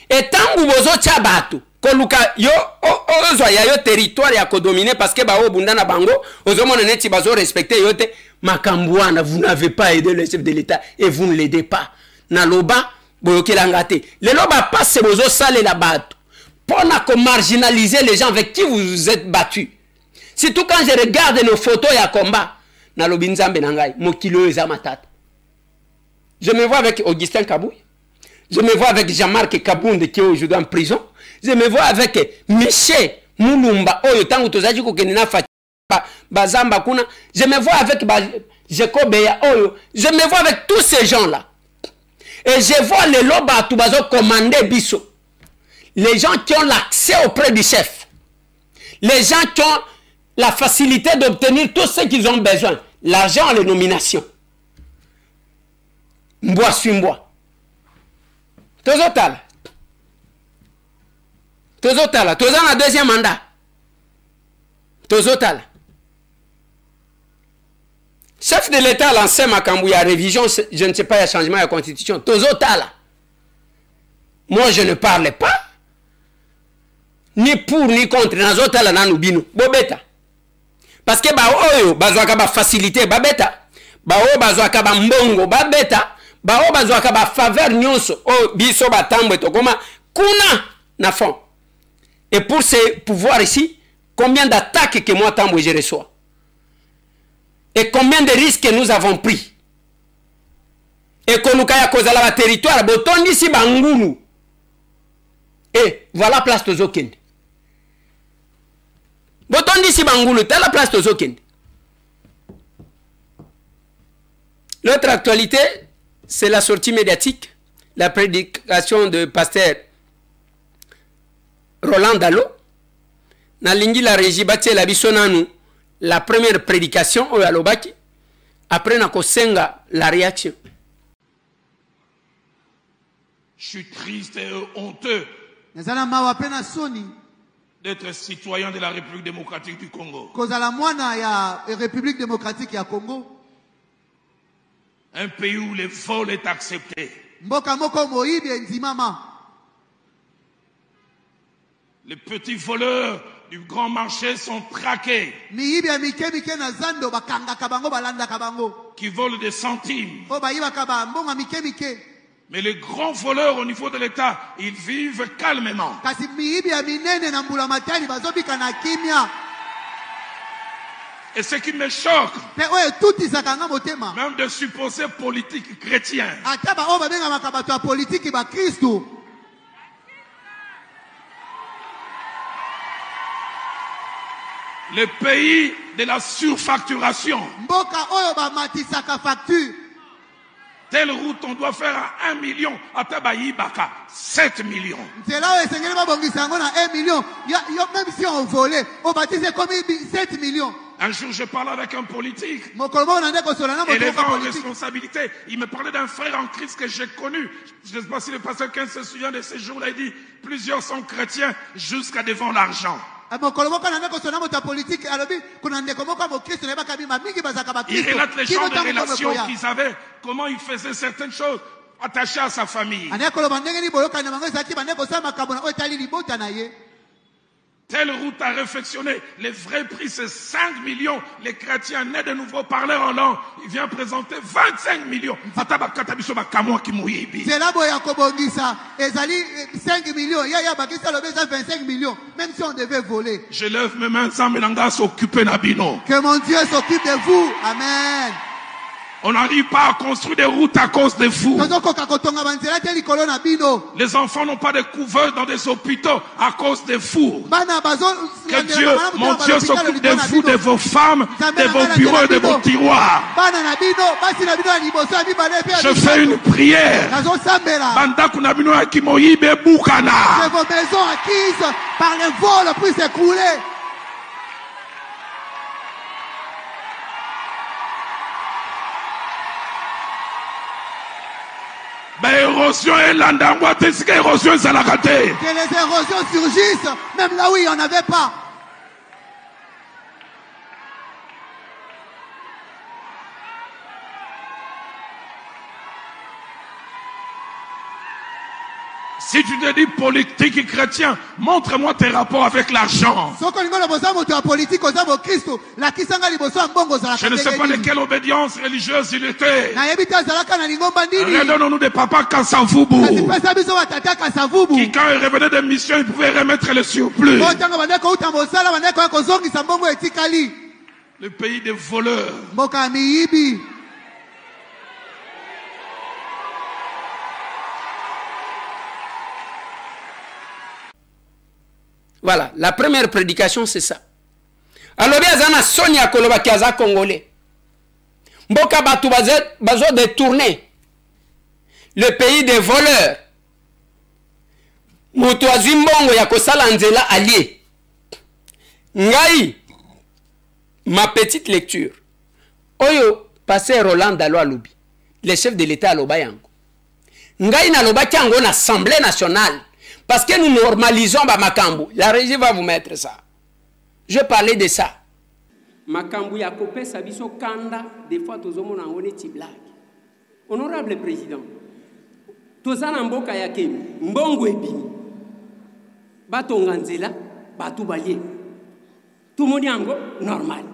[SPEAKER 3] Et tangu bozo cha bato. koluka yo ozwa ya yo territoire ya kodominer parce que bao bunda na bango ozomona neti bazo respecter yo te makambo wana vous n'avez pas aidé le chef de l'État et vous ne l'aidez pas na loba boyokelanga te lelo ba passe bozo sale la bato pona ko marginaliser les gens avec qui vous vous êtes battus. Surtout quand je regarde nos photos ya combat na lobi nzambe na ngai mokilo eza matata. Je me vois avec Augustin Kabouy. Je me vois avec Jean-Marc Kabounde qui est aujourd'hui en prison. Je me vois avec Michel Moulumba. Oyo tango tozaji ko kenina fa bazamba kuna. Je me vois avec Jacob Eya Oyo. Je me vois avec tous ces gens-là. Et je vois les loba tubazo commander biso. Les gens qui ont l'accès auprès du chef. Les gens qui ont la facilité d'obtenir tout ce qu'ils ont besoin. L'argent, les nominations. Mboa suis mboa. Tozotal. Tozotal. Tozan la deuxième mandat. Tozotal. Chef de l'État a lancé ma cambouille à révision, je ne sais pas, il y a changement de la constitution. Tozotal. Moi, je ne parle pas. Ni pour, ni contre. Nazotala nanubino. Bobeta. Parce que ba oyo, bazwaka ba facilité, babeta. Ba oyo, bazwaka ba mbongo, babeta. Ba oyo, bazwaka ba faveur nyonso. O biso ba tambo etokoma. Kuna na fond. Et pour ce pouvoir ici, combien d'attaques que moi tambo je reçois? Et combien de risques que nous avons pris? Et konukaya kozala ba territoire, botondi si bangulu. Et voilà place tozokende. Botondi si bangulu, t'as la place tozokende. L'autre actualité, c'est la sortie médiatique, la prédication de pasteur Roland Dalo. Na lingi la régie batie la bisonanu, la première prédication au Alobaki. Après na kosenga la réaction.
[SPEAKER 8] Je suis triste et honteux d'être citoyen de la République démocratique du Congo. Un pays où le vol est accepté. Les petits voleurs du grand marché sont traqués. Qui volent des centimes. Mais les grands voleurs au niveau de l'État, ils vivent calmement. Et ce qui me choque, même de supposer politique chrétien, le pays de la surfacturation. Telle route, on doit faire à 1 million. À Tabaïbaka, 7 millions.
[SPEAKER 9] Même si on volait, on bâtissait comme 7 millions.
[SPEAKER 8] Un jour, je parlais avec un politique. Et les gens en responsabilité, il me parlait d'un frère en Christ que j'ai connu. Je ne sais pas si le pasteur 15 se souvient de ces jours-là. Il dit, plusieurs sont chrétiens jusqu'à devant l'argent. Il relate les gens de relations qu'ils avaient, comment ils faisaient certaines choses attachées à sa famille. Telle route à réfectionner, les vrais prix c'est 5 millions. Les chrétiens nés de nouveau parleurs en langue, il vient présenter 25 millions. 5 millions, même si on devait voler. Je lève mes mains sans mélanger s'occuper d'Abino.
[SPEAKER 9] Que mon Dieu s'occupe de vous. Amen.
[SPEAKER 8] On n'arrive pas à construire des routes à cause des fous. Les enfants n'ont pas de couverts dans des hôpitaux à cause des fous. Que Dieu, mon Dieu, s'occupe des fous, de vos femmes, de vos bureaux, de vos tiroirs. Je fais une prière.
[SPEAKER 9] Que vos maisons acquises par les vols puissent s'écrouler.
[SPEAKER 8] Que les érosions
[SPEAKER 9] surgissent, même là où il n'y en avait pas.
[SPEAKER 8] Si tu te dis politique et chrétien, montre-moi tes rapports avec l'argent.
[SPEAKER 9] Je
[SPEAKER 8] ne sais pas de quelle obédience religieuse il était. Redonnons-nous des papas Kassavubu. Qui quand il revenait de mission, il pouvait remettre le surplus. Le pays des voleurs.
[SPEAKER 3] Voilà, la première prédication, c'est ça. Alors, il y a Sonia Koloba Kiaza Congolais. Mboka Batu Bazo détourné. Le pays des voleurs. Moutouazui Mbongo Yakosala Nzela allié. Ngai, ma petite lecture. Oyo, pasteur Roland Dalo Aloubi, le chef de l'État à Lobayango. Ngai na Lobayango na Assemblée nationale. Parce que nous normalisons Makambu. La régie va vous mettre ça. Je parlais de ça.
[SPEAKER 5] Makambu ya kopé sabiso kanda des fois tozomo na ngone ti blague. Honorable président. Tozana mboka ya kemi, mbongo ebimi. Bato nganzela, batu balie. Tout moni ango normal.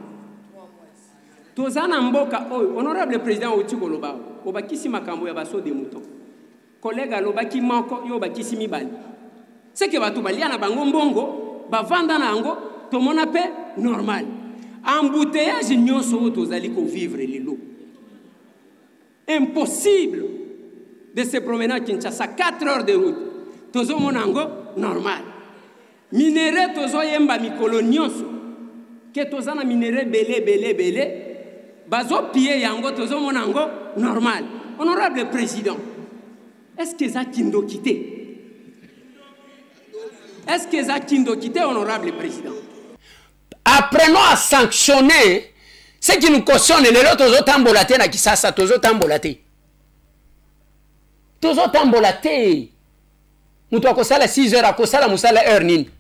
[SPEAKER 5] Tozana mboka oyo, honorable président Otiko Loba, obakisi makambu ya baso de mouton. Collègue alobaki moko yo bakisi mibali. C'est que batu balia na bango mbongo, bavanda na ango, to mona pe normal. Embouteillage nyonso tozali ko vivre lelo. Impossible de se promener à Kinshasa 4 heures de route. Tozo monango normal. Minéré tozo yemba mikolo nyonso. Que tozana minéré belé. Bazo pied yango tozo monango normal. Honorable président. Est-ce que ça kindo quitté? Est-ce que ça kindo quitté, honorable président?
[SPEAKER 3] Apprenons à sanctionner ce qui nous cautionne. Les autres tambolaté na Kisasa, tozo tambolaté. Tozo tambolaté. Moutou akosala 6 heures, akosala musala heure nini.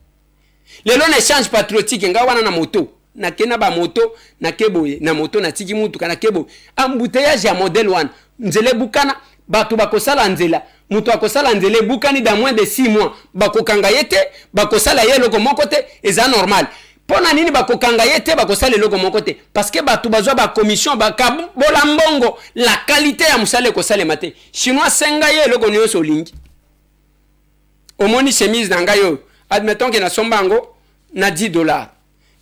[SPEAKER 3] Les lots échange patriotique, nga wana na moto. Na kena ba moto, na keboye, na moto na tiki mutu, na kebo. Embouteillage ya modèle one. Nzele bukana. Batu bakosala nzela, mutu akosala nzele bukani dans moins de 6 mois. Bakokanga yete, bakosala ye loko mon côté, et ça normal. Pona nini bakokanga yete, bakosala loko mon côté. Parce que batu bazwa ba commission, bakabola mbongo, la qualité ya musale kosale mate. Chinois senga ye loko nyo solingi. Omoni chemise nanga yo, admettons que na sombango, na $10.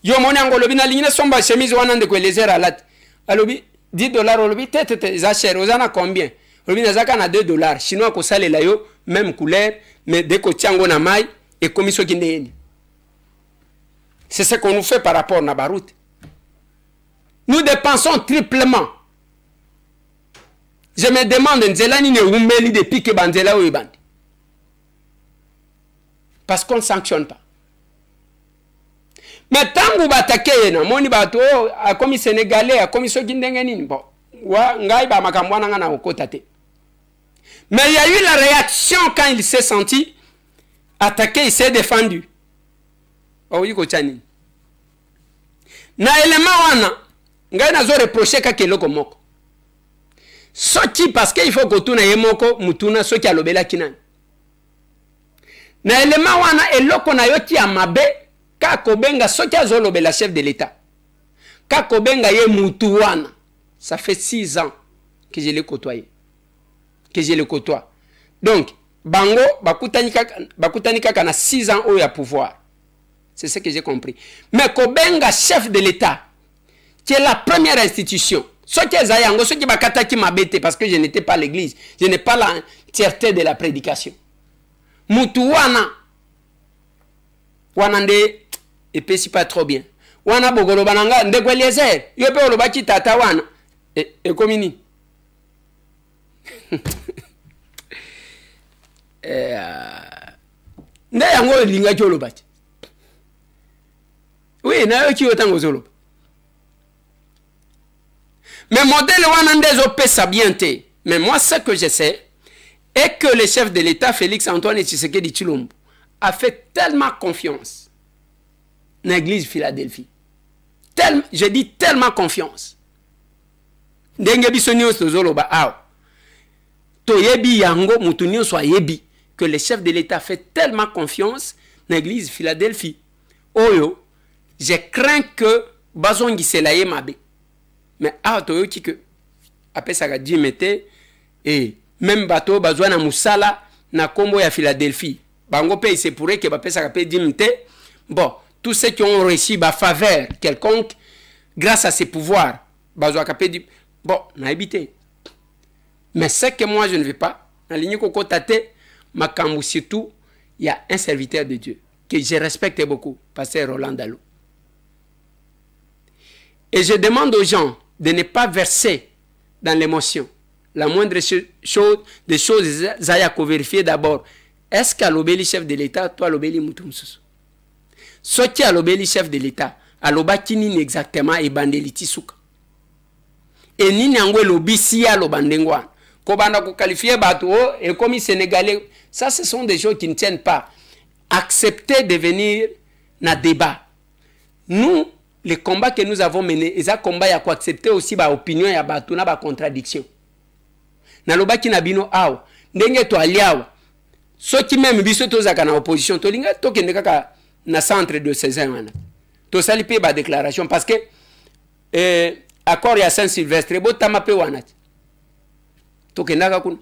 [SPEAKER 3] Yo moni ango lobi na lingine somba chemise wana ndeko elezera alat. Alobi, $10 olobi, tete, za cher, ozana combien? Olobi nazaka na $2. Chinois ko sale la yo, même couleur, mais dès que tiango na mai, et komiso kindeyeni. C'est ce qu'on nous fait par rapport à Barout. Nous dépensons triplement. Je me demande, nzelani ne umeli de pique banzela ou ibandi. Parce qu'on ne sanctionne pas. Mais tant que vous attaquez, moni bato a commis sénégalais, a commis soki ndengeni bon. Wa ngai ba makamwana ngana okotate. Mais il y a eu la réaction quand il s'est senti attaqué, il s'est défendu. Oh oui kochani. Na élément wana ngai nazo reprocher ka keloko moko. Soki parce qu'il faut que tuna yemoko mutuna soki alobela kinani. Na élément wana eloko na yoti amabe ka kobenga soki azolobela chef de l'État. Ka kobenga ye mutu wana. Ça fait 6 ans que je l'ai côtoyé. Que je le côtoie. Donc, bango bakutani kaka na 6 ans au ya pouvoir. C'est ce que j'ai compris. Mais kobenga chef de l'État, qui est la première institution. Ce qui est zayango, ce qui bakata qui m'abete parce que je n'étais pas à l'église, je n'ai pas l'entièreté de la prédication. Mutu wana nde et puis c'est pas trop bien. Wana bogolo bananga ndeko Eliezer, yo pe olobaki tata wana e komini. Nde yango linga olobaki. Oui, na yo ki otango zolo. Mais modèle wana ndezo pesa bien te. Mais moi ce que je sais est que le chef de l'État Félix Antoine Tshisekedi Tshilombo a fait tellement confiance dans l'église Philadelphie. Je dis tellement confiance. Ndenge biso nyonso tozoloba awa. Toyebi yango mutu nyonso ayebi que le chef de l'État fait tellement confiance à l'église Philadelphie. Oyo, je crains que Bazongi Selaye Mabe. Mais à Toyoki que après ça a dit mettez et même bateau Bazouan na Moussala na Combo ya Philadelphie. Bango paye c'est pour que après ça a dit mettez. Bon, tous ceux qui ont reçu ma faveur quelconque grâce à ses pouvoirs, Bazouan a dit bon, n'a habité. Mais ce que moi je ne veux pas, dans ligne Koko Tate, ma Kambu surtout, il y a un serviteur de Dieu que je respecte beaucoup, pasteur Roland Dallou. Et je demande aux gens de ne pas verser dans l'émotion. La moindre chose, des choses, Zaya ko vérifier d'abord. Est-ce qu'à l'obéli chef de l'État, toi l'obéli Moutoumsous? Ce qui a l'obéli chef de l'État, à l'obakini exactement et bandeliti souka. Et ni n'angwe l'obisi à l'obandengwan. Kobanda ko qualifier bateau et comme sénégalais, ça ce sont des choses qui ne tiennent pas. Accepter de venir na débat. Nous, les combats que nous avons menés, ils ont combat ya ko accepter aussi ba opinion ya bateau na ba contradiction. Na lobaki na bino aw, ndenge to aliawa. Ce qui même biso to zaka na opposition, to linga to kende kaka na centre de ces ans. To salipe ba déclaration parce que accord ya Saint-Sylvestre bo tamape wanati. Tokendaka kuna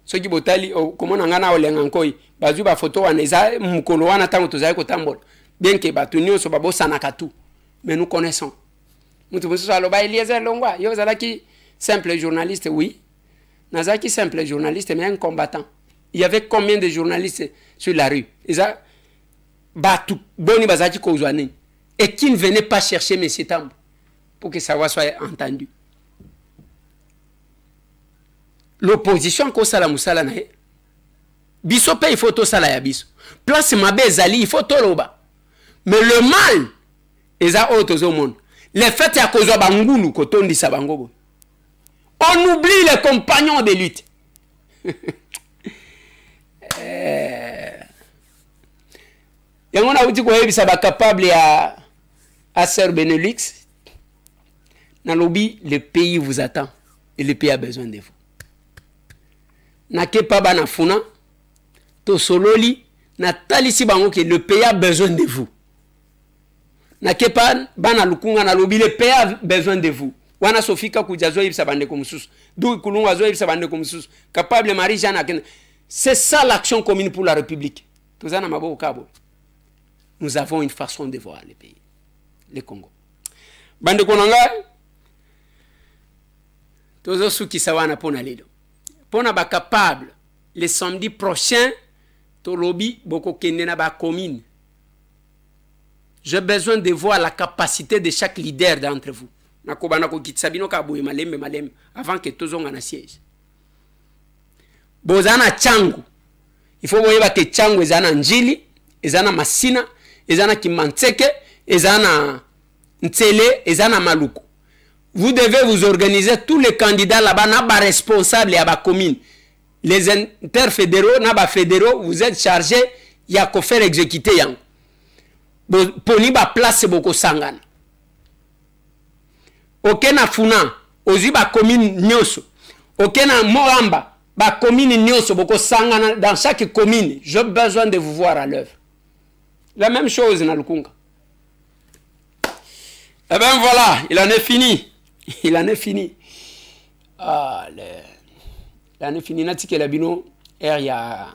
[SPEAKER 3] soki botali comment ngana olenga nkoi bazu ba photo wana eza mukolo wana tango tozali kotambola bien que batunio so babo sanaka tout mais nous connaissons mutu boso aloba Eliezer Longwa yo zalaki simple journaliste oui nazaki simple journaliste mais un combattant. Il y avait combien de journalistes sur la rue eza batu boni bazaki kozwani et qui ne venait pas chercher monsieur Tambo pour que sa voix soit entendue. L'opposition ko sala musala na biso pe il faut to sala ya biso place mabe ezali il faut to loba mais le mal eza otozo monde les faits ya kozwa bangulu ko tondisa bango on oublie les compagnons de lutte yango na uti ko yebisa ba capable ya Sœur Benelux na lobby le pays vous attend et le pays a besoin de vous. Na kepa bana funa to sololi na talisi bango que le pays a besoin de vous. Na kepa bana lukunga na lobi le pays a besoin de vous. Wana sofika kujazo ibsa bande komsusu. Du kulunga zo ibsa bande komsusu. Capable Marie Jeanne. C'est ça l'action commune pour la République. Tozana mabo kabo. Nous avons une façon de voir le pays, le Congo. Bande konanga tozo suki sawana pona lido. Pour nous capable le samedi prochain to lobby boko kende na ba commune. J'ai besoin de voir la capacité de chaque leader d'entre vous. Nakobana ko kitsabino ka boye malem avant que tozonga na siège. Bozana changu. Il faut voir que changu ezana njili, ezana masina, ezana kimantseke, ezana ntsele, ezana maluku. Vous devez vous organiser, tous les candidats là-bas, n'aba responsables à la commune. Les interfédéraux, n'aba fédéraux, vous êtes chargés, il y a qu'à faire exécuter. Pour n'y pas place beaucoup sangana. Ok na funa, ozi ba commune nyoso. Ok na moamba, ba commune nyoso beaucoup sangana dans chaque commune. J'ai besoin de vous voir à l'œuvre. La même chose dans le Congo. Eh bien voilà, il en est fini. Il en est fini. Ah, il en est fini. Nati que la bino, il y a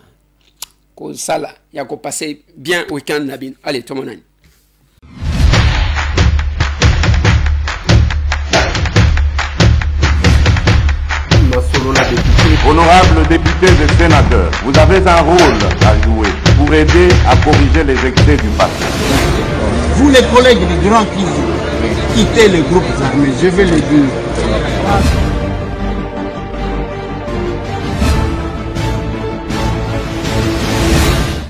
[SPEAKER 3] ko sala, il y a ko passer bien week-end na bino. Allez, tout le monde.
[SPEAKER 1] Honorables députés et sénateurs, vous avez un rôle à jouer pour aider à corriger les excès du passé.
[SPEAKER 2] Vous les collègues du Grand qui quittez les groupes armés, je vais le dire.